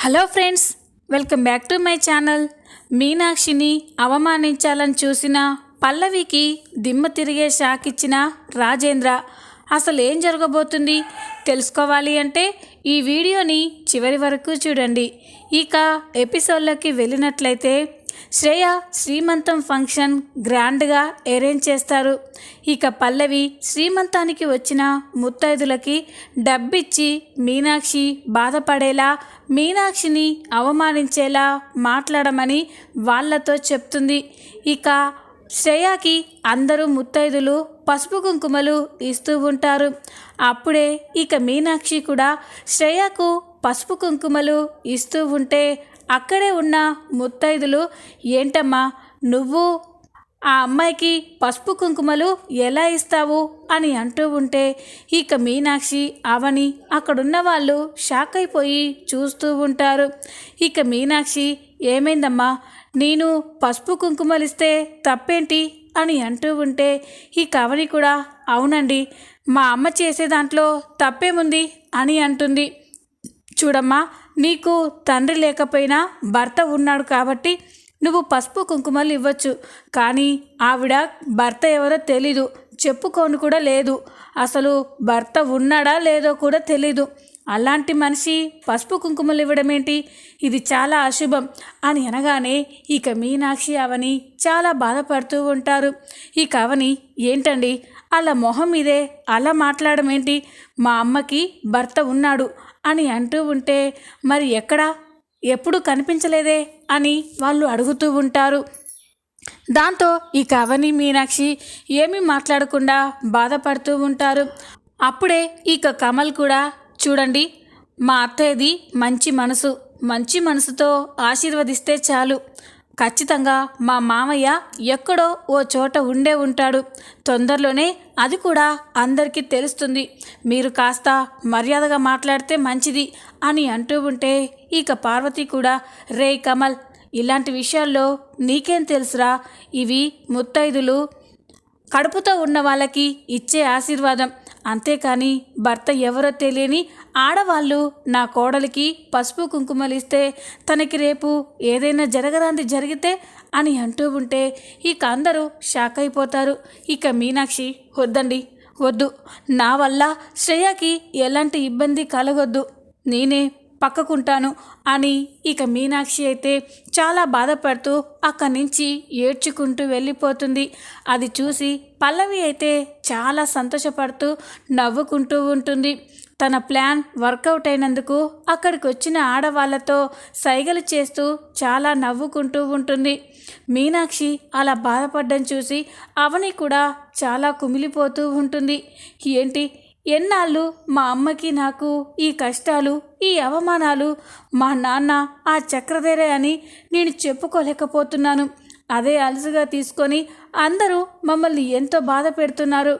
Hello friends, welcome back to my channel. మీనాక్షిని అవమానించాలని చూసిన పల్లవికి దిమ్మ తిరిగే షాక్ ఇచ్చిన రాజేంద్ర. అసలు ఏం జరగబోతుంది తెలుసుకోవాలి అంటే ఈ వీడియోని చివరి వరకు చూడండి. ఇక ఎపిసోడ్లోకి వెళ్ళినట్లయితే శ్రేయ శ్రీమంతం ఫంక్షన్ గ్రాండ్గా అరేంజ్ చేస్తారు. ఇక పల్లవి శ్రీమంతానికి వచ్చిన ముత్తైదులకి డబ్బిచ్చి మీనాక్షి బాధపడేలా, మీనాక్షిని అవమానించేలా మాట్లాడమని వాళ్ళతో చెప్తుంది. ఇక శ్రేయకి అందరూ ముత్తైదులు పసుపు కుంకుమలు ఇస్తూ ఉంటారు. అప్పుడే ఇక మీనాక్షి కూడా శ్రేయకు పసుపు కుంకుమలు ఇస్తూ ఉంటే అక్కడే ఉన్న ముత్తైదులు, ఏంటమ్మా నువ్వు ఆ అమ్మాయికి పసుపు కుంకుమలు ఎలా ఇస్తావు అని అంటూ ఉంటే ఇక మీనాక్షి అవని అక్కడున్న వాళ్ళు షాక్ అయిపోయి చూస్తూ ఉంటారు. ఇక మీనాక్షి, ఏమైందమ్మా, నేను పసుపు కుంకుమలు ఇస్తే తప్పేంటి అని అంటూ ఉంటే ఈ అవని కూడా, అవునండి మా అమ్మ చేసే దాంట్లో తప్పేముంది అని అంటుంది. చూడమ్మా, నీకు తండ్రి లేకపోయినా భర్త ఉన్నాడు కాబట్టి నువ్వు పసుపు కుంకుమలు ఇవ్వచ్చు, కానీ ఆవిడ భర్త ఎవరో తెలీదు, చెప్పుకోను కూడా లేదు, అసలు భర్త ఉన్నాడా లేదో కూడా తెలీదు. అలాంటి మనిషి పసుపు కుంకుమలు ఇవ్వడం ఏంటి, ఇది చాలా అశుభం అని అనగానే ఇక మీనాక్షి అవని చాలా బాధపడుతూ ఉంటారు. ఇక అవని, ఏంటండి అలా మొహం మీదే అలా మాట్లాడడం ఏంటి, మా అమ్మకి భర్త ఉన్నాడు అని అంటూ ఉంటే మరి ఎక్కడా ఎప్పుడు కనిపించలేదే అని వాళ్ళు అడుగుతూ ఉంటారు. దాంతో ఇక అవని మీనాక్షి ఏమీ మాట్లాడకుండా బాధపడుతూ ఉంటారు. అప్పుడే ఇక కమల్ కూడా, చూడండి మా అత్తయ్యది మంచి మనసుతో ఆశీర్వదిస్తే చాలు, ఖచ్చితంగా మా మామయ్య ఎక్కడో ఓ చోట ఉండే ఉంటాడు, తొందరలోనే అది కూడా అందరికీ తెలుస్తుంది, మీరు కాస్త మర్యాదగా మాట్లాడితే మంచిది అని అంటూ ఉంటే ఇక పార్వతి కూడా, రే కమల్, ఇలాంటి విషయాల్లో నీకేం తెలుసురా, ఇవి ముత్తైదులు కడుపుతో ఉన్న వాళ్ళకి ఇచ్చే ఆశీర్వాదం, అంతేకాని భర్త ఎవరో తెలియని ఆడవాళ్ళు నా కోడలికి పసుపు కుంకుమలు ఇస్తే తనకి రేపు ఏదైనా జరగరాంది జరిగితే అని అంటూ ఉంటే ఇక అందరూ షాక్ అయిపోతారు. ఇక మీనాక్షి, వద్దండి వద్దు, నా వల్ల శ్రేయకి ఎలాంటి ఇబ్బంది కలగొద్దు, నేనే పక్కకుంటాను అని ఇక మీనాక్షి అయితే చాలా బాధపడుతూ అక్కడి నుంచి ఏడ్చుకుంటూ వెళ్ళిపోతుంది. అది చూసి పల్లవి అయితే చాలా సంతోషపడుతూ నవ్వుకుంటూ ఉంటుంది. తన ప్లాన్ వర్కౌట్ అయినందుకు అక్కడికి వచ్చిన ఆడవాళ్లతో సైగలు చేస్తూ చాలా నవ్వుకుంటూ ఉంటుంది. మీనాక్షి అలా బాధపడ్డం చూసి అవని కూడా చాలా కుమిలిపోతూ ఉంటుంది. ఏంటి, ఎన్నాళ్ళు మా అమ్మకి నాకు ఈ కష్టాలు, ఈ అవమానాలు, మా నాన్న ఆ చక్రధేరే అని నేను చెప్పుకోలేకపోతున్నాను, అదే అలసుగా తీసుకొని అందరూ మమ్మల్ని ఎంతో బాధ పెడుతున్నారు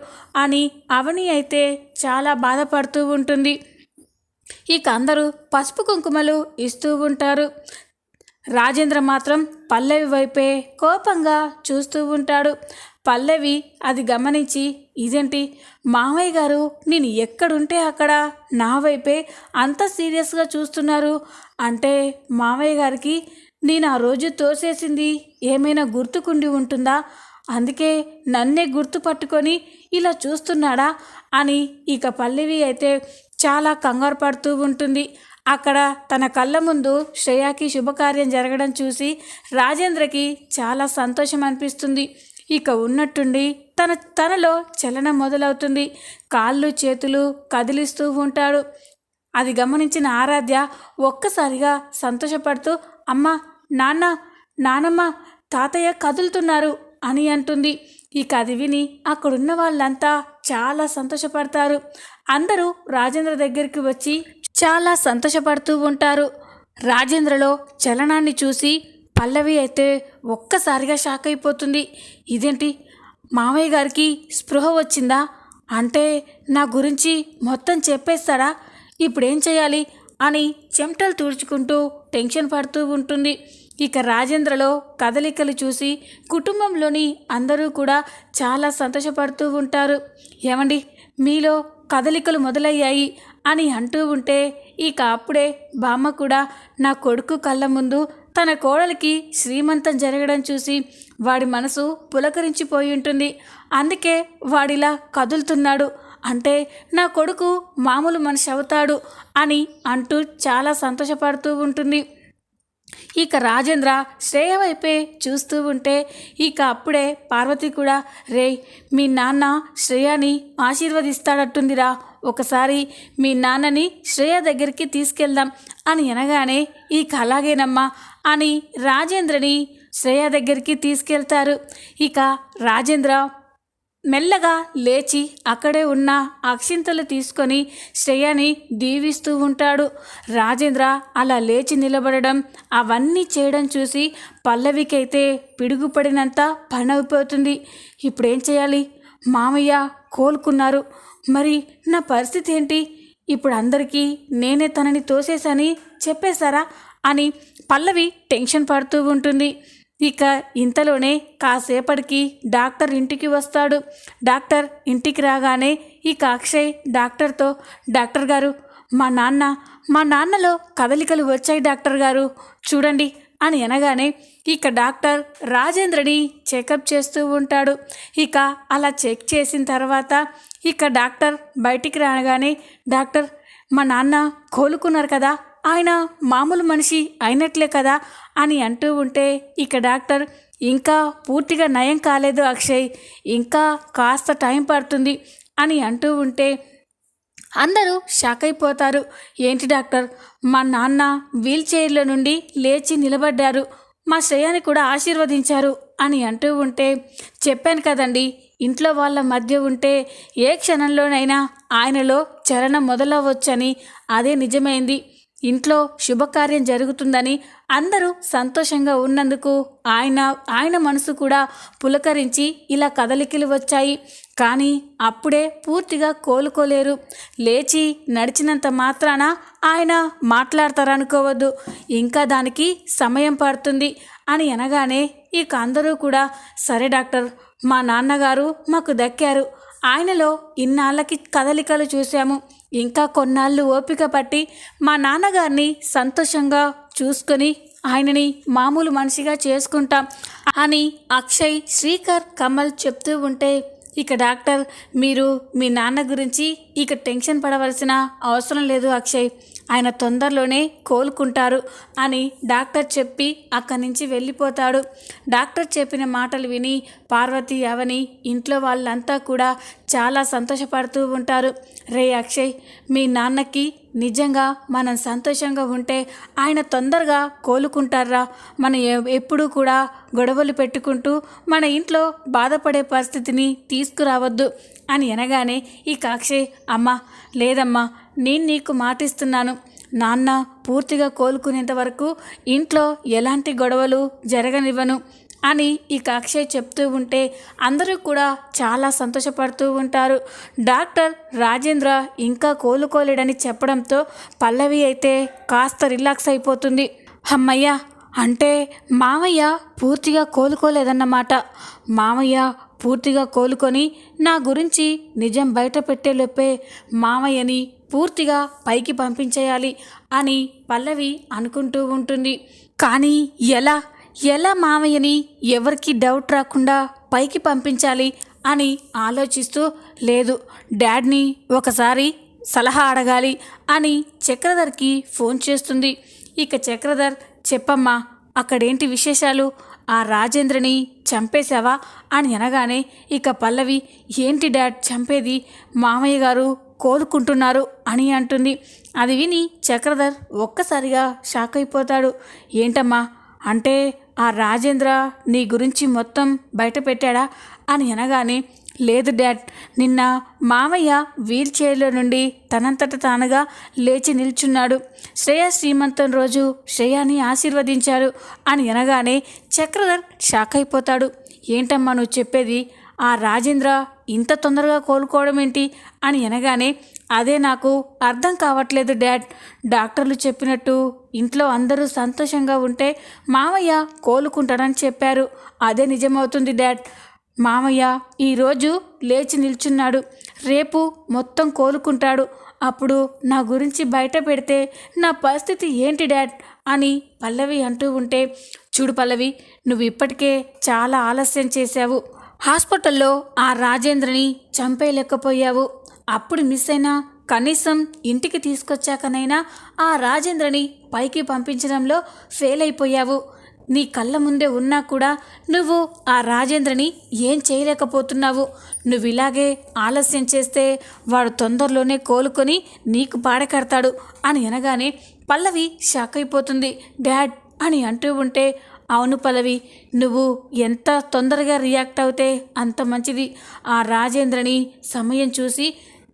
అని అవని అయితే చాలా బాధపడుతూ ఉంటుంది. ఇక అందరూ పసుపు కుంకుమలు ఇస్తూ ఉంటారు. రాజేంద్ర మాత్రం పల్లవి వైపే కోపంగా చూస్తూ ఉంటాడు. పల్లవి అది గమనించి, ఇదేంటి మామయ్య గారు నేను ఎక్కడుంటే అక్కడ నా వైపే అంత సీరియస్గా చూస్తున్నారు, అంటే మామయ్య గారికి నేను ఆ రోజు తోసేసింది ఏమైనా గుర్తుకుండి ఉంటుందా, అందుకే నన్నే గుర్తుపట్టుకొని ఇలా చూస్తున్నాడా అని ఇక పల్లవి అయితే చాలా కంగారు పడుతూ ఉంటుంది. అక్కడ తన కళ్ళ ముందు శ్రేయాకి శుభకార్యం జరగడం చూసి రాజేంద్రకి చాలా సంతోషం అనిపిస్తుంది. ఇక ఉన్నట్టుండి తనలో చలనం మొదలవుతుంది. కాళ్ళు చేతులు కదిలిస్తూ ఉంటాడు. అది గమనించిన ఆరాధ్య ఒక్కసారిగా సంతోషపడుతూ, అమ్మ, నానమ్మ, తాతయ్య కదులుతున్నారు అని అంటుంది. ఇక అది విని అక్కడున్న వాళ్ళంతా చాలా సంతోషపడతారు. అందరూ రాజేంద్ర దగ్గరికి వచ్చి చాలా సంతోషపడుతూ ఉంటారు. రాజేంద్రలో చలనాన్ని చూసి పల్లవి అయితే ఒక్కసారిగా షాక్ అయిపోతుంది. ఇదేంటి, మామయ్య గారికి స్పృహ వచ్చిందా, అంటే నా గురించి మొత్తం చెప్పేస్తాడా, ఇప్పుడేం చేయాలి అని చెమటలు తుడుచుకుంటూ టెన్షన్ పడుతూ ఉంటుంది. ఇక రాజేంద్రలో కదలికలు చూసి కుటుంబంలోని అందరూ కూడా చాలా సంతోషపడుతూ ఉంటారు. ఏమండి, మీలో కదలికలు మొదలయ్యాయి అని అంటూ ఉంటే ఇక అప్పుడే బామ్మ కూడా నా కొడుకు కళ్ళ ముందు తన కోడలికి శ్రీమంతం జరగడం చూసి వాడి మనసు పులకరించిపోయి ఉంటుంది. అందుకే వాడిలా కదులుతున్నాడు. అంటే నా కొడుకు మామూలు మనిషి అవుతాడు అని అంటూ చాలా సంతోషపడుతూ ఉంటుంది. ఇక రాజేంద్ర శ్రేయ వైపే చూస్తూ ఉంటే ఇక అప్పుడే పార్వతి కూడా రేయ్ మీ నాన్న శ్రేయని ఆశీర్వదిస్తాడట్టుందిరా, ఒకసారి మీ నాన్నని శ్రేయ దగ్గరికి తీసుకెళ్దాం అని అనగానే ఇక అలాగేనమ్మా అని రాజేంద్రని శ్రేయ దగ్గరికి తీసుకెళ్తారు. ఇక రాజేంద్ర మెల్లగా లేచి అక్కడే ఉన్న అక్షింతలు తీసుకొని శ్రేయని దీవిస్తూ ఉంటాడు. రాజేంద్ర అలా లేచి నిలబడడం అవన్నీ చేయడం చూసి పల్లవికైతే పిడుగుపడినంత పని అయిపోతుంది. ఇప్పుడేం చేయాలి? మామయ్య కోలుకున్నారు, మరి నా పరిస్థితి ఏంటి? ఇప్పుడు అందరికీ నేనే తనని తోసేసని చెప్పేశారా అని పల్లవి టెన్షన్ పడుతూ ఉంటుంది. ఇక ఇంతలోనే కాసేపటికి డాక్టర్ ఇంటికి వస్తాడు. డాక్టర్ ఇంటికి రాగానే ఇక అక్షయ్ డాక్టర్తో డాక్టర్ గారు మా నాన్నలో కదలికలు వచ్చాయి డాక్టర్ గారు చూడండి అని అనగానే ఇక డాక్టర్ రాజేంద్రని చెకప్ చేస్తూ ఉంటాడు. ఇక అలా చెక్ చేసిన తర్వాత ఇక డాక్టర్ బయటికి రాగానే డాక్టర్ మా నాన్న కోలుకున్నారు కదా, ఆయన మామూలు మనిషి అయినట్లే కదా అని అంటూ ఉంటే ఇక డాక్టర్ ఇంకా పూర్తిగా నయం కాలేదు అక్షయ్, ఇంకా కాస్త టైం పడుతుంది అని అంటూ ఉంటే అందరూ షాక్ అయిపోతారు. ఏంటి డాక్టర్, మా నాన్న వీల్ చైర్లో నుండి లేచి నిలబడ్డారు, మా శ్రేయాని కూడా ఆశీర్వదించారు అని అంటూ ఉంటే చెప్పాను కదండి, ఇంట్లో వాళ్ళ మధ్య ఉంటే ఏ క్షణంలోనైనా ఆయనలో చలనం మొదలవ్వచ్చని. అదే నిజమైంది. ఇంట్లో శుభకార్యం జరుగుతుందని అందరూ సంతోషంగా ఉన్నందుకు ఆయన మనసు కూడా పులకరించి ఇలా కదలికలు వచ్చాయి. కానీ అప్పుడే పూర్తిగా కోలుకోలేరు. లేచి నడిచినంత మాత్రాన ఆయన మాట్లాడతారనుకోవద్దు, ఇంకా దానికి సమయం పడుతుంది అని అనగానే ఇక అందరూ కూడా సరే డాక్టర్, మా నాన్నగారు మాకు దక్కారు, ఆయనలో ఇన్నాళ్ళకి కదలికలు చూశాము, ఇంకా కొన్నాళ్ళు ఓపిక పట్టి మా నాన్నగారిని సంతోషంగా చూసుకొని ఆయనని మామూలు మనిషిగా చేసుకుంటాం అని అక్షయ్, శ్రీకర్, కమల్ చెప్తూ ఉంటే ఇక డాక్టర్ మీరు మీ నాన్న గురించి ఇక టెన్షన్ పడవలసిన అవసరం లేదు అక్షయ్, ఆయన తొందరలోనే కోలుకుంటారు అని డాక్టర్ చెప్పి అక్కడి నుంచి వెళ్ళిపోతాడు. డాక్టర్ చెప్పిన మాటలు విని పార్వతి, అవని, ఇంట్లో వాళ్ళంతా కూడా చాలా సంతోషపడుతూ ఉంటారు. రే అక్షయ్, మీ నాన్నకి నిజంగా మనం సంతోషంగా ఉంటే ఆయన తొందరగా కోలుకుంటారా, మనం ఎప్పుడూ కూడా గొడవలు పెట్టుకుంటూ మన ఇంట్లో బాధపడే పరిస్థితిని తీసుకురావద్దు అని అనగానే ఈ అక్షయ్ అమ్మ లేదమ్మా, నేను నీకు మాటిస్తున్నాను, నాన్న పూర్తిగా కోలుకునేంత వరకు ఇంట్లో ఎలాంటి గొడవలు జరగనివ్వను అని ఇక అక్షయ్ చెప్తూ ఉంటే అందరూ కూడా చాలా సంతోషపడుతూ ఉంటారు. డాక్టర్ రాజేంద్ర ఇంకా కోలుకోలేడని చెప్పడంతో పల్లవి అయితే కాస్త రిలాక్స్ అయిపోతుంది. అమ్మయ్య, అంటే మామయ్య పూర్తిగా కోలుకోలేదన్నమాట. మామయ్య పూర్తిగా కోలుకొని నా గురించి నిజం బయట పెట్టేలోపే మామయ్యని పూర్తిగా పైకి పంపించేయాలి అని పల్లవి అనుకుంటూ ఉంటుంది. కానీ ఎలా మామయ్యని ఎవరికి డౌట్ రాకుండా పైకి పంపించాలి అని ఆలోచిస్తూ లేదు, డాడ్ని ఒకసారి సలహా అడగాలి అని చక్రధర్కి ఫోన్ చేస్తుంది. ఇక చక్రధర్ చెప్పమ్మా, అక్కడేంటి విశేషాలు, ఆ రాజేంద్రని చంపేశావా అని అనగానే ఇక పల్లవి ఏంటి డాడ్ చంపేది, మామయ్య గారు కోలుకుంటున్నారు అని అంటుంది. అది విని చక్రధర్ ఒక్కసారిగా షాక్ అయిపోతాడు. ఏంటమ్మా, అంటే ఆ రాజేంద్ర నీ గురించి మొత్తం బయట పెట్టాడా అని అనగానే లేదు డాడ్, నిన్న మామయ్య వీల్ చైర్లో నుండి తనంతట తానుగా లేచి నిల్చున్నాడు, శ్రేయ శ్రీమంతం రోజు శ్రేయాని ఆశీర్వదించాడు అని అనగానే చక్రధర్ షాక్ అయిపోతాడు. ఏంటమ్మా నువ్వు చెప్పేది, ఆ రాజేంద్ర ఇంత తొందరగా కోలుకోవడం ఏంటి అని అనగానే అదే నాకు అర్థం కావట్లేదు డాడ్, డాక్టర్లు చెప్పినట్టు ఇంట్లో అందరూ సంతోషంగా ఉంటే మామయ్య కోలుకుంటాడని చెప్పారు, అదే నిజమవుతుంది డాడ్. మామయ్య ఈరోజు లేచి నిల్చున్నాడు, రేపు మొత్తం కోలుకుంటాడు అప్పుడు నా గురించి బయట పెడితే నా పరిస్థితి ఏంటి డాడ్ అని పల్లవి అంటూ ఉంటే, చూడు పల్లవి, నువ్వు ఇప్పటికే చాలా ఆలస్యం చేశావు. హాస్పిటల్లో ఆ రాజేంద్రని చంపేయలేకపోయావు. అప్పుడు మిస్ అయినా కనీసం ఇంటికి తీసుకొచ్చాకనైనా ఆ రాజేంద్రని పైకి పంపించడంలో ఫెయిల్ అయిపోయావు. నీ కళ్ళ ముందే ఉన్నా కూడా నువ్వు ఆ రాజేంద్రని ఏం చేయలేకపోతున్నావు. నువ్వు ఇలాగే ఆలస్యం చేస్తే వాడు తొందరలోనే కోలుకొని నీకు పాడకడతాడు అని అనగానే పల్లవి షాక్ అయిపోతుంది. డాడ్ అని అంటూ ఉంటే, అవును పల్లవి, నువ్వు ఎంత తొందరగా రియాక్ట్ అవుతే అంత మంచిది. ఆ రాజేంద్రని సమయం చూసి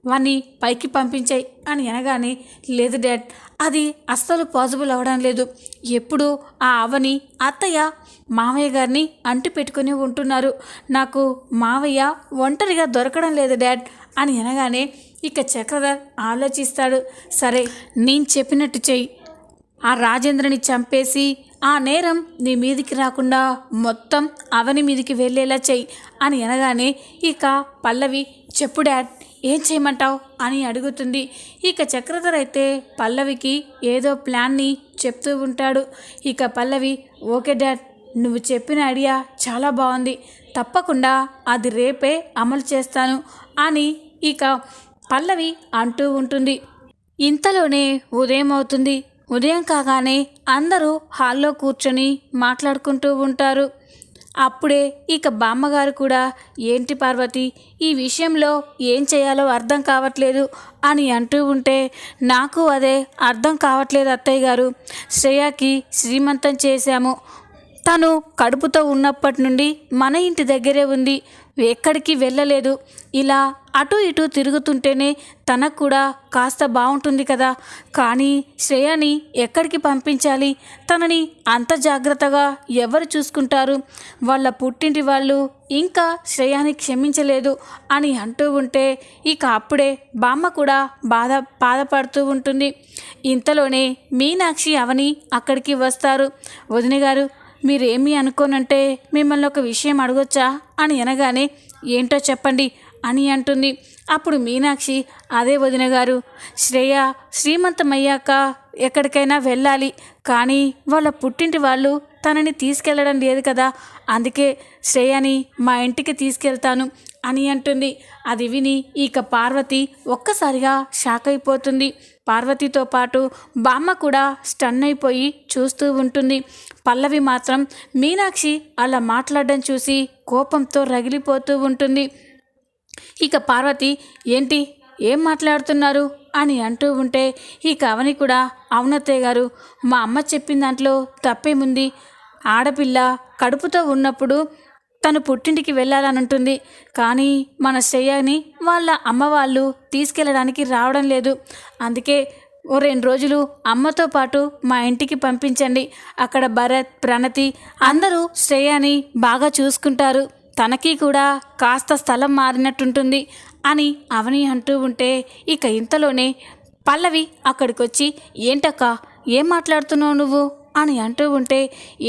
వాణ్ణి పైకి పంపించాయి అని అనగానే, లేదు డాడ్, అది అస్సలు పాసిబుల్ అవడం లేదు. ఎప్పుడు ఆ అవని అత్తయ్య మావయ్య గారిని అంటు పెట్టుకుని ఉంటున్నారు. నాకు మావయ్య ఒంటరిగా దొరకడం లేదు డాడ్ అని అనగానే ఇక చక్రధర్ ఆలోచిస్తాడు. సరే, నేను చెప్పినట్టు చెయ్యి. ఆ రాజేంద్రని చంపేసి ఆ నేరం నీ మీదికి రాకుండా మొత్తం అవని మీదికి వెళ్ళేలా చెయ్యి అని అనగానే ఇక పల్లవి, చెప్పు డాడ్, ఏం చేయమంటావు అని అడుగుతుంది. ఇక చక్రధర్ అయితే పల్లవికి ఏదో ప్లాన్ని చెప్తూ ఉంటాడు. ఇక పల్లవి, ఓకే డాడ్, నువ్వు చెప్పిన ఐడియా చాలా బాగుంది, తప్పకుండా అది రేపే అమలు చేస్తాను అని ఇక పల్లవి అంటూ ఉంటుంది. ఇంతలోనే ఉదయం అవుతుంది. ఉదయం కాగానే అందరూ హాల్లో కూర్చొని మాట్లాడుకుంటూ ఉంటారు. అప్పుడే ఇక బామ్మగారు కూడా, ఏంటి పార్వతి, ఈ విషయంలో ఏం చేయాలో అర్థం కావట్లేదు అని అంటూ ఉంటే, నాకు అదే అర్థం కావట్లేదు అత్తయ్య గారు. శ్రేయాకి శ్రీమంతం చేశాము. తను కడుపుతో ఉన్నప్పటి నుండి మన ఇంటి దగ్గరే ఉంది, ఎక్కడికి వెళ్ళలేదు. ఇలా అటు ఇటు తిరుగుతుంటేనే తనకు కూడా కాస్త బాగుంటుంది కదా. కానీ శ్రేయాని ఎక్కడికి పంపించాలి? తనని అంత జాగ్రత్తగా ఎవరు చూసుకుంటారు? వాళ్ళ పుట్టింటి వాళ్ళు ఇంకా శ్రేయాని క్షమించలేదు అని అంటూ ఉంటే ఇక అప్పుడే బామ్మ కూడా బాధపడుతూ ఉంటుంది. ఇంతలోనే మీనాక్షి అవని అక్కడికి వస్తారు. వదిన గారు, మీరేమీ అనుకోనంటే మిమ్మల్ని ఒక విషయం అడగొచ్చా అని అనగానే, ఏంటో చెప్పండి అని అంటుంది. అప్పుడు మీనాక్షి, అదే వదిన గారు, శ్రేయ శ్రీమంతమయ్యాక ఎక్కడికైనా వెళ్ళాలి, కానీ వాళ్ళ పుట్టింటి వాళ్ళు తనని తీసుకెళ్ళడం లేదు కదా, అందుకే శ్రేయని మా ఇంటికి తీసుకెళ్తాను అని అంటుంది. అది విని ఇక పార్వతి ఒక్కసారిగా షాక్ అయిపోతుంది. పార్వతితో పాటు బామ్మ కూడా స్టన్ అయిపోయి చూస్తూ ఉంటుంది. పల్లవి మాత్రం మీనాక్షి అలా మాట్లాడడం చూసి కోపంతో రగిలిపోతూ ఉంటుంది. ఇక పార్వతి, ఏంటి, ఏం మాట్లాడుతున్నారు అని అంటూ ఉంటే ఇక అవని కూడా, అవునత్తయ్య గారు, మా అమ్మ చెప్పిన దాంట్లో తప్పేముంది? ఆడపిల్ల కడుపుతో ఉన్నప్పుడు తను పుట్టింటికి వెళ్ళాలని ఉంటుంది, కానీ మన శ్రేయని వాళ్ళ అమ్మ వాళ్ళు తీసుకెళ్ళడానికి రావడం లేదు. అందుకే ఓ 2 రోజులు అమ్మతో పాటు మా ఇంటికి పంపించండి. అక్కడ భరత్, ప్రణతి అందరూ శ్రేయని బాగా చూసుకుంటారు. తనకి కూడా కాస్త స్థలం మారినట్టుంటుంది అని అవని అంటూ ఉంటే ఇక ఇంతలోనే పల్లవి అక్కడికి వచ్చి, ఏంటక్క, ఏం మాట్లాడుతున్నావు నువ్వు అని అంటూ ఉంటే,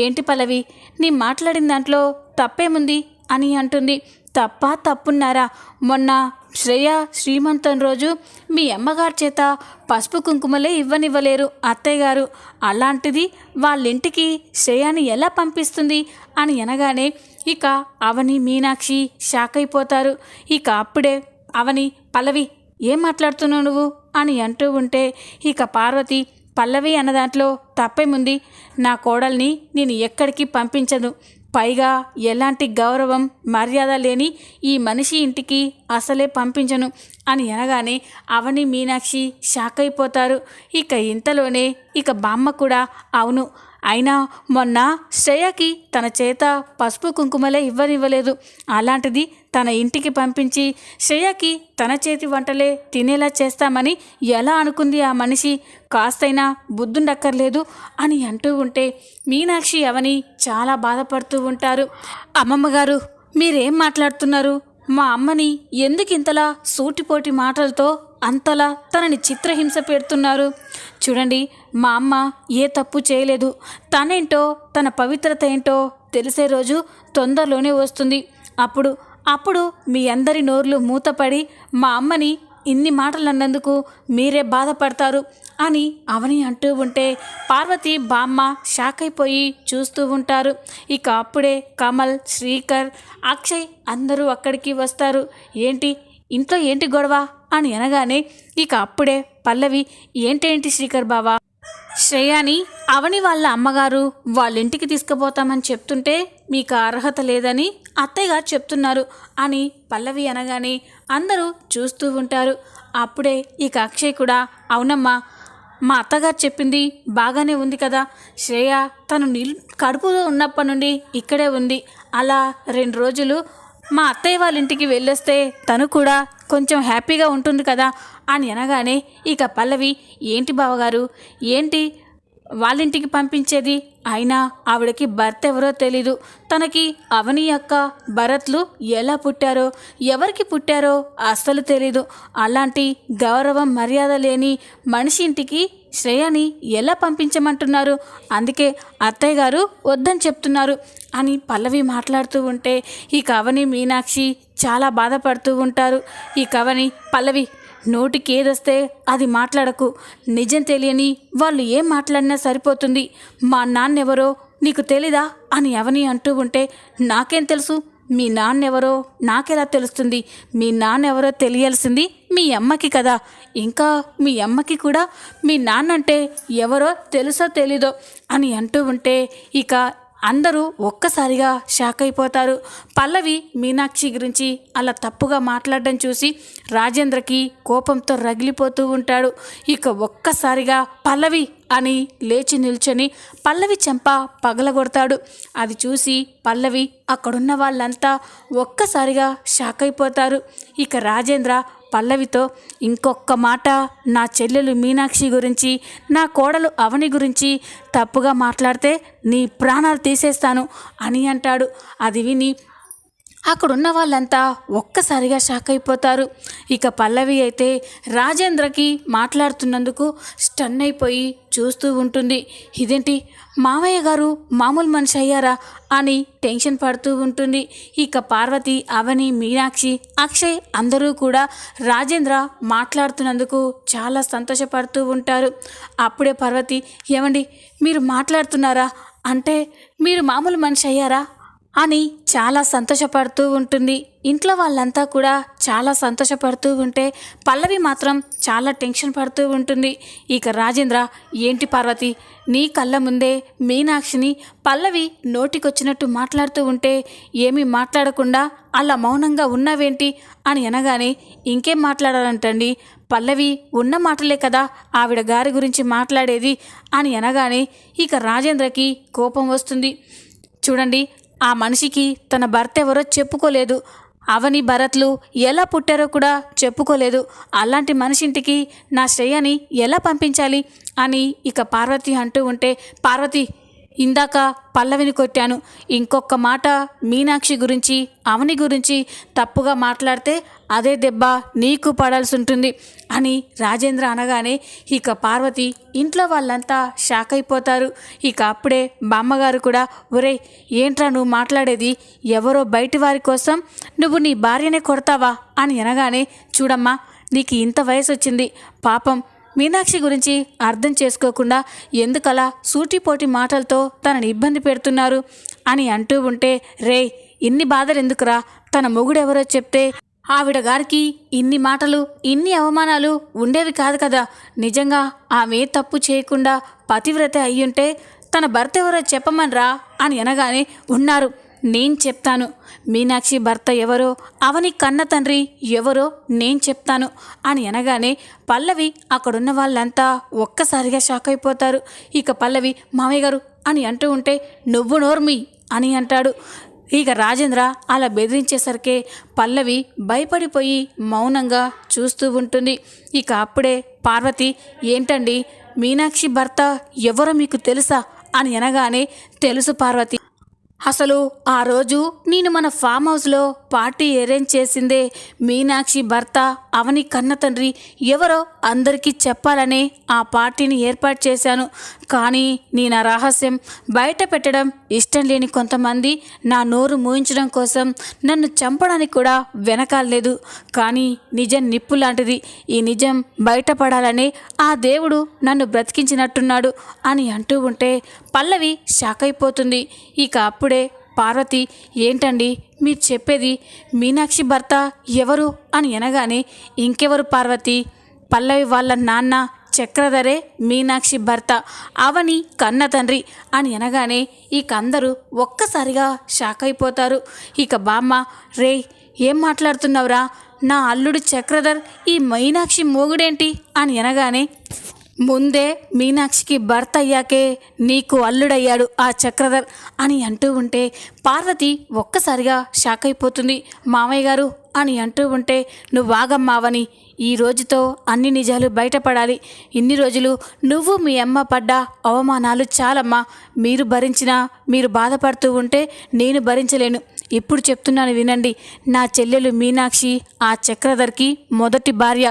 ఏంటి పల్లవి, నీ మాట్లాడిన దాంట్లో తప్పేముంది అని అంటుంది. తప్పున్నారా? మొన్న శ్రేయ శ్రీమంతం రోజు మీ అమ్మగారి చేత పసుపు కుంకుమలే ఇవ్వనివ్వలేరు అత్తయ్య గారు, అలాంటిది వాళ్ళింటికి శ్రేయాని ఎలా పంపిస్తుంది అని అనగానే ఇక అవని మీనాక్షి షాక్ అయిపోతారు. ఇక అప్పుడే అవని, పల్లవి, ఏం మాట్లాడుతున్నావు నువ్వు అని అంటూ ఉంటే ఇక పార్వతి, పల్లవి అన్న దాంట్లో తప్పేముంది? నా కోడల్ని నేను ఎక్కడికి పంపించను, పైగా ఎలాంటి గౌరవం మర్యాద లేని ఈ మనిషి ఇంటికి అసలే పంపించను అని అనగానే అవని మీనాక్షి షాక్ అయిపోతారు. ఇక ఇంతలోనే ఇక బామ్మ కూడా, అవును, అయినా మొన్న శ్రేయకి తన చేత పసుపు కుంకుమలే ఇవ్వనివ్వలేదు, అలాంటిది తన ఇంటికి పంపించి శ్రేయకి తన చేతి వంటలే తినేలా చేస్తామని ఎలా అనుకుంది ఆ మనిషి? కాస్తైనా బుద్ధుండక్కర్లేదు అని అంటూ ఉంటే మీనాక్షి అవని చాలా బాధపడుతూ ఉంటారు. అమ్మమ్మగారు, మీరేం మాట్లాడుతున్నారు? మా అమ్మని ఎందుకు ఇంతలా సూటిపోటి మాటలతో అంతలా తనని చిత్రహింస పెడుతున్నారు? చూడండి, మా అమ్మ ఏ తప్పు చేయలేదు. తనేంటో తన పవిత్రత ఏంటో తెలిసే రోజు తొందరలోనే వస్తుంది. అప్పుడు మీ అందరి నోర్లు మూతపడి మా అమ్మని ఇన్ని మాటలు అన్నందుకు మీరే బాధపడతారు అని అవని అంటూ ఉంటే పార్వతి బామ్మ షాక్ అయిపోయి చూస్తూ ఉంటారు. ఇక అప్పుడే కమల్, శ్రీకర్, అక్షయ్ అందరూ అక్కడికి వస్తారు. ఏంటి ఇంట్లో ఏంటి గొడవ అని అనగానే ఇక అప్పుడే పల్లవి ఏంటేంటి శ్రీకర్ బావా, శ్రేయాని అవని వాళ్ళ అమ్మగారు వాళ్ళ ఇంటికి తీసుకుపోతామని చెప్తుంటే మీకు అర్హత లేదని అత్తయ్య గారు చెప్తున్నారు అని పల్లవి అనగానే అందరూ చూస్తూ ఉంటారు. అప్పుడే ఇక అక్షయ్ కూడా అవునమ్మా, మా అత్తగారు చెప్పింది బాగానే ఉంది కదా, శ్రేయ తను కడుపులో ఉన్నప్పటి నుండి ఇక్కడే ఉంది, అలా 2 రోజులు మా అత్తయ్య వాళ్ళ ఇంటికి వెళ్ళొస్తే తను కూడా కొంచెం హ్యాపీగా ఉంటుంది కదా అని అనగానే ఇక పల్లవి ఏంటి బావగారు, ఏంటి వాళ్ళింటికి పంపించేది, అయినా ఆవిడకి భర్త ఎవరో తెలీదు, తనకి అవని యొక్క భరత్లు ఎలా పుట్టారో ఎవరికి పుట్టారో అస్సలు తెలీదు, అలాంటి గౌరవం మర్యాద లేని మనిషి ఇంటికి శ్రేయని ఎలా పంపించమంటున్నారు, అందుకే అత్తయ్య గారు వద్దని చెప్తున్నారు అని పల్లవి మాట్లాడుతూ ఉంటే ఈ అవని, మీనాక్షి చాలా బాధపడుతూ ఉంటారు. ఈ అవని పల్లవి నోటికి ఏదొస్తే అది మాట్లాడకు, నిజం తెలియని వాళ్ళు ఏం మాట్లాడినా సరిపోతుంది, మా నాన్నెవరో నీకు తెలీదా అని అవని అంటూ ఉంటే నాకేం తెలుసు, మీ నాన్నెవరో నాకెలా తెలుస్తుంది, మీ నాన్నెవరో తెలియాల్సింది మీ అమ్మకి కదా, ఇంకా మీ అమ్మకి కూడా మీ నాన్నంటే ఎవరో తెలుసో తెలీదో అని అంటూ ఉంటే ఇక అందరూ ఒక్కసారిగా షాక్ అయిపోతారు. పల్లవి మీనాక్షి గురించి అలా తప్పుగా మాట్లాడడం చూసి రాజేంద్రకి కోపంతో రగిలిపోతూ ఉంటాడు. ఇక ఒక్కసారిగా పల్లవి అని లేచి నిల్చొని పల్లవి చెంప పగలగొడతాడు. అది చూసి పల్లవి అక్కడున్న వాళ్ళంతా ఒక్కసారిగా షాక్ అయిపోతారు. ఇక రాజేంద్ర పల్లవితో ఇంకొక మాట నా చెల్లెలు మీనాక్షి గురించి, నా కోడలు అవని గురించి తప్పుగా మాట్లాడితే నీ ప్రాణాలు తీసేస్తాను అని అంటాడు. అది విని అక్కడున్న వాళ్ళంతా ఒక్కసారిగా షాక్ అయిపోతారు. ఇక పల్లవి అయితే రాజేంద్రకి మాట్లాడుతున్నందుకు స్టన్ అయిపోయి చూస్తూ ఉంటుంది. ఇదేంటి మావయ్య గారు మామూలు మనిషి అయ్యారా అని టెన్షన్ పడుతూ ఉంటుంది. ఇక పార్వతి, అవని, మీనాక్షి, అక్షయ్ అందరూ కూడా రాజేంద్ర మాట్లాడుతున్నందుకు చాలా సంతోషపడుతూ ఉంటారు. అప్పుడే పార్వతి ఏమండి మీరు మాట్లాడుతున్నారా, అంటే మీరు మామూలు మనిషి అయ్యారా అని చాలా సంతోషపడుతూ ఉంటుంది. ఇంట్లో వాళ్ళంతా కూడా చాలా సంతోషపడుతూ ఉంటే పల్లవి మాత్రం చాలా టెన్షన్ పడుతూ ఉంటుంది. ఇక రాజేంద్ర ఏంటి పార్వతి, నీ కళ్ళ ముందే మీనాక్షిని పల్లవి నోటికొచ్చినట్టు మాట్లాడుతూ ఉంటే ఏమీ మాట్లాడకుండా అలా మౌనంగా ఉన్నావేంటి అని అనగానే ఇంకేం మాట్లాడాలంటండి, పల్లవి ఉన్న మాటలే కదా ఆవిడ గారి గురించి మాట్లాడేది అని అనగానే ఇక రాజేంద్రకి కోపం వస్తుంది. చూడండి, ఆ మనిషికి తన భర్త ఎవరో చెప్పుకోలేదు, అవని భరత్లు ఎలా పుట్టారో కూడా చెప్పుకోలేదు, అలాంటి మనిషింటికి నా శ్రేయని ఎలా పంపించాలి అని ఇక పార్వతి అంటూ ఉంటే పార్వతి ఇందాక పల్లవిని కొట్టాను, ఇంకొక మాట మీనాక్షి గురించి అవని గురించి తప్పుగా మాట్లాడితే అదే దెబ్బ నీకు పడాల్సి ఉంటుంది అని రాజేంద్ర అనగానే ఇక పార్వతి, ఇంట్లో వాళ్ళంతా షాక్ అయిపోతారు. ఇక అప్పుడే బామ్మగారు కూడా ఒరే ఏంట్రా నువ్వు మాట్లాడేది, ఎవరో బయటి వారి కోసం నువ్వు నీ భార్యనే కొడతావా అని అనగానే చూడమ్మా నీకు ఇంత వయసు వచ్చింది, పాపం మీనాక్షి గురించి అర్థం చేసుకోకుండా ఎందుకలా సూటిపోటి మాటలతో తనని ఇబ్బంది పెడుతున్నారు అని అంటూ ఉంటే రే ఇన్ని బాధలు ఎందుకురా, తన మొగుడెవరో చెప్తే ఆవిడ గారికి ఇన్ని మాటలు ఇన్ని అవమానాలు ఉండేవి కాదు కదా, నిజంగా ఆమె తప్పు చేయకుండా పతివ్రత అయ్యుంటే తన భర్త ఎవరో చెప్పమనరా అని అనగానే ఉన్నారు, నేను చెప్తాను, మీనాక్షి భర్త ఎవరో అవని కన్న తండ్రి ఎవరో నేను చెప్తాను అని అనగానే పల్లవి అక్కడున్న వాళ్ళంతా ఒక్కసారిగా షాక్ అయిపోతారు. ఇక పల్లవి మామయ్య గారు అని అంటూ ఉంటే నువ్వు నోర్మి అని అంటాడు. ఇక రాజేంద్ర అలా బెదిరించేసరికి పల్లవి భయపడిపోయి మౌనంగా చూస్తూ ఉంటుంది. ఇక అప్పుడే పార్వతి ఏంటండి మీనాక్షి భర్త ఎవరో మీకు తెలుసా అని అనగానే తెలుసు పార్వతి, అసలు ఆ రోజు నేను మన ఫామ్ హౌస్లో పార్టీ అరేంజ్ చేసిందే మీనాక్షి భర్త అవని కన్న తండ్రి ఎవరో అందరికీ చెప్పాలనే ఆ పార్టీని ఏర్పాటు చేశాను. కానీ నేను ఆ రహస్యం బయట పెట్టడం ఇష్టం లేని కొంతమంది నా నోరు మూయించడం కోసం నన్ను చంపడానికి కూడా వెనకాలేదు. కానీ నిజం నిప్పు లాంటిది. ఈ నిజం బయటపడాలనే ఆ దేవుడు నన్ను బ్రతికించినట్టున్నాడు అని అంటూ ఉంటే పల్లవి షాక్ అయిపోతుంది. ఇక అప్పుడే పార్వతి, ఏంటండి మీరు చెప్పేది? మీనాక్షి భర్త ఎవరు అని అనగానే, ఇంకెవరు పార్వతి, పల్లవి వాళ్ళ నాన్న చక్రధరే మీనాక్షి భర్త, అవని కన్న తండ్రి అని అనగానే ఇక అందరూ ఒక్కసారిగా షాక్ అయిపోతారు. ఇక బామ్మ, రే ఏం మాట్లాడుతున్నావురా, నా అల్లుడు చక్రధర్ ఈ మీనాక్షి మొగుడేంటి అని అనగానే, ముందే మీనాక్షికి భర్త అయ్యాకే నీకు అల్లుడయ్యాడు ఆ చక్రధర్ అని అంటూ ఉంటే పార్వతి ఒక్కసారిగా షాక్ అయిపోతుంది. మామయ్య గారు అని అంటూ ఉంటే, నువ్వు ఆగమ్మావని, ఈ రోజుతో అన్ని నిజాలు బయటపడాలి. ఇన్ని రోజులు నువ్వు మీ అమ్మ పడ్డ అవమానాలు చాలమ్మా. మీరు భరించినా మీరు బాధపడుతూ ఉంటే నేను భరించలేను. ఇప్పుడు చెప్తున్నాను వినండి. నా చెల్లెలు మీనాక్షి ఆ చక్రధర్కి మొదటి భార్య,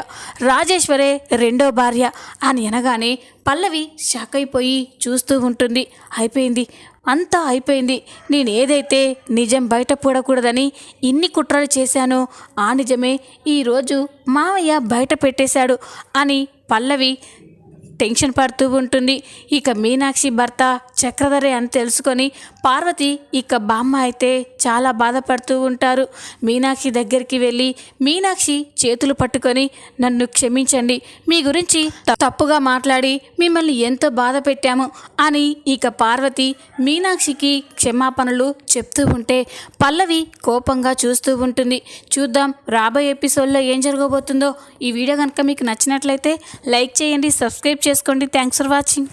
రాజేశ్వరే రెండో భార్య అని అనగానే పల్లవి షాక్ అయిపోయి చూస్తూ ఉంటుంది. అయిపోయింది, అంతా అయిపోయింది. నేను ఏదైతే నిజం బయటపడకూడదని ఇన్ని కుట్రలు చేశానో ఆ నిజమే ఈరోజు మావయ్య బయట పెట్టేశాడు అని పల్లవి టెన్షన్ పడుతూ ఉంటుంది. ఇక మీనాక్షి భర్త చక్రధరే అని తెలుసుకొని పార్వతి ఇక బామ్మ అయితే చాలా బాధపడుతూ ఉంటారు. మీనాక్షి దగ్గరికి వెళ్ళి, మీనాక్షి చేతులు పట్టుకొని, నన్ను క్షమించండి, మీ గురించి తప్పుగా మాట్లాడి మిమ్మల్ని ఎంతో బాధ పెట్టాము అని ఇక పార్వతి మీనాక్షికి క్షమాపణలు చెప్తూ ఉంటే పల్లవి కోపంగా చూస్తూ ఉంటుంది. చూద్దాం రాబోయే ఎపిసోడ్లో ఏం జరగబోతుందో. ఈ వీడియో కనుక మీకు నచ్చినట్లయితే లైక్ చేయండి, సబ్స్క్రైబ్ చేసుకోండి. Thanks for watching.